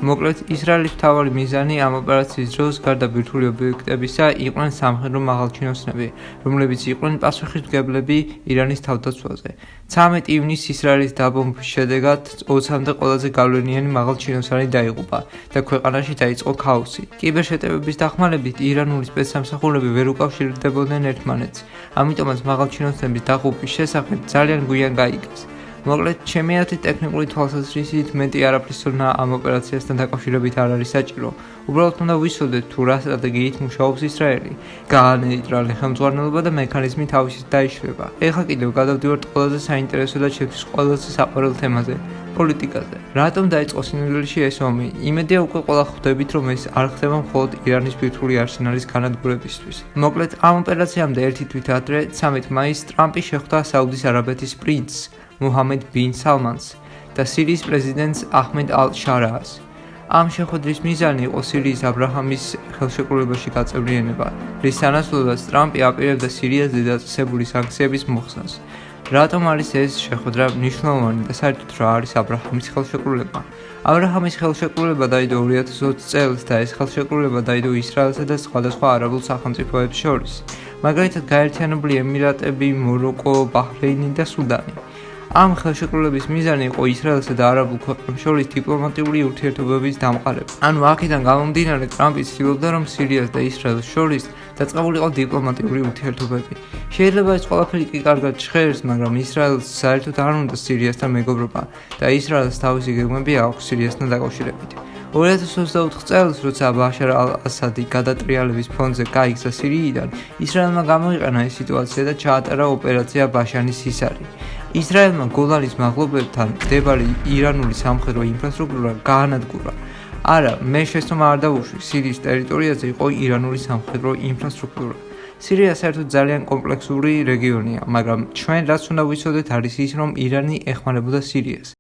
მოკლედ, ისრაელის მთავარი მიზანი ამ ოპერაციის დროს გარდა ბირთვული ობიექტებისა იყვნენ სამხედრო მაღალჩინოსნები, რომლებიც იყვნენ პასუხისმგებლები ირანის თავდაცვაზე. 13 ივნისს ისრაელის დაბომბვის შედეგად 20-მდე ყველაზე გავლენიანი მაღალჩინოსანი დაიღუპა და ქვეყანაში დაიწყო ქაოსი. კიბერშეტევების დახმარებით ირანული სპეცსამსახურები ვერ უკავშირდებოდნენ ერთმანეთს, ამიტომაც მაღალჩინოსნების დაღუპვის შესახებ ძალიან გვიან გაიგეს. მოკლედ, ჩემი აზრით ტექნიკური თვალსაზრისით მეტი არაფრის ცოდნა ამ ოპერაციასთან დაკავშირებით არ არის საჭირო. უბრალოდ უნდა ვიცოდეთ თუ რა სტრატეგიით მუშაობს ისრაელი, გაანეიტრალე ხელმძღვანელობა და მექანიზმი თავისით დაიშლება. ეხლა კიდევ გადავდივართ ყველაზე საინტერესო და ჩემთვის ყველაზე საყვარელ თემაზე. პოლიტიკაზე. რატომ დაიწყო სინამდვილეში ეს ომი? იმედია უკვე ყველა ხვდებით, რომ ეს არ ხდება მხოლოდ ირანის ბირთვული არსენალის განადგურებისთვის. მოკლედ, ამ ოპერაციამდე ერთი თვით ადრე, 13 მაისს ტრამპი შეხვდა საუდის არაბეთის პრინცს მუჰამედ ბინ სალმანს და სირიის პრეზიდენტს აჰმედ ალ-შარაას. ამ შეხვედრის მიზანი იყო სირიის აბრაჰამის ხელშეკრულებაში გაწევრიანება, რის სანაცვლოდაც ტრამპი აპირებდა სირიაზე დაწესებული სანქციების მოხსნას. რატომ არის ეს შეხვედრა მნიშვნელოვანი და საერთოდ რა არის აბრაჰამის ხელშეკრულება? აბრაჰამის ხელშეკრულება დაიდო 2020 წელს და ეს ხელშეკრულება დაიდო ისრაელსა და სხვადასხვა არაბულ სახელმწიფოებს შორის, მაგალითად გაერთიანებული ემირატები, მოროკო, ბაჰრეინი და სუდანი. ამ ხელშეკრულების მიზანი იყო ისრაელსა და არაბულ ქვეყნებს შორის დიპლომატიური ურთიერთობების დამყარება. ანუ აქედან გამომდინარე, ტრამპი ცდილობდა, რომ სირიას და ისრაელს შორის დაწყებულიყო დიპლომატიური ურთიერთობები. შეიძლება ეს ყველაფერი კი კარგად ჟღერს, მაგრამ ისრაელს საერთოდ არ უნდა სირიასთან მეგობრობა და ისრაელს თავისი გეგმები აქვს სირიასთან დაკავშირებით. 2024 წელს, როცა ბაშარ ალ-ასადი გადატრიალების ფონზე გაიქცა სირიიდან, ისრაელმა გამოიყენა ეს სიტუაცია და ჩაატარა ოპერაცია ბაშანის ჰისარი. ისრაელმა გოლანის მაღლობებთან მდებარე ირანული სამხედრო ინფრასტრუქტურა გაანადგურა. არა, მე შესწომა არ დავუშვი, სირიის ტერიტორიაზე იყო ირანული სამხედრო ინფრასტრუქტურა. სირია საერთოდ ძალიან კომპლექსური რეგიონია, მაგრამ ჩვენ რაც უნდა ვიცოდეთ არის ის, რომ ირანი ეხმარებოდა სირიას.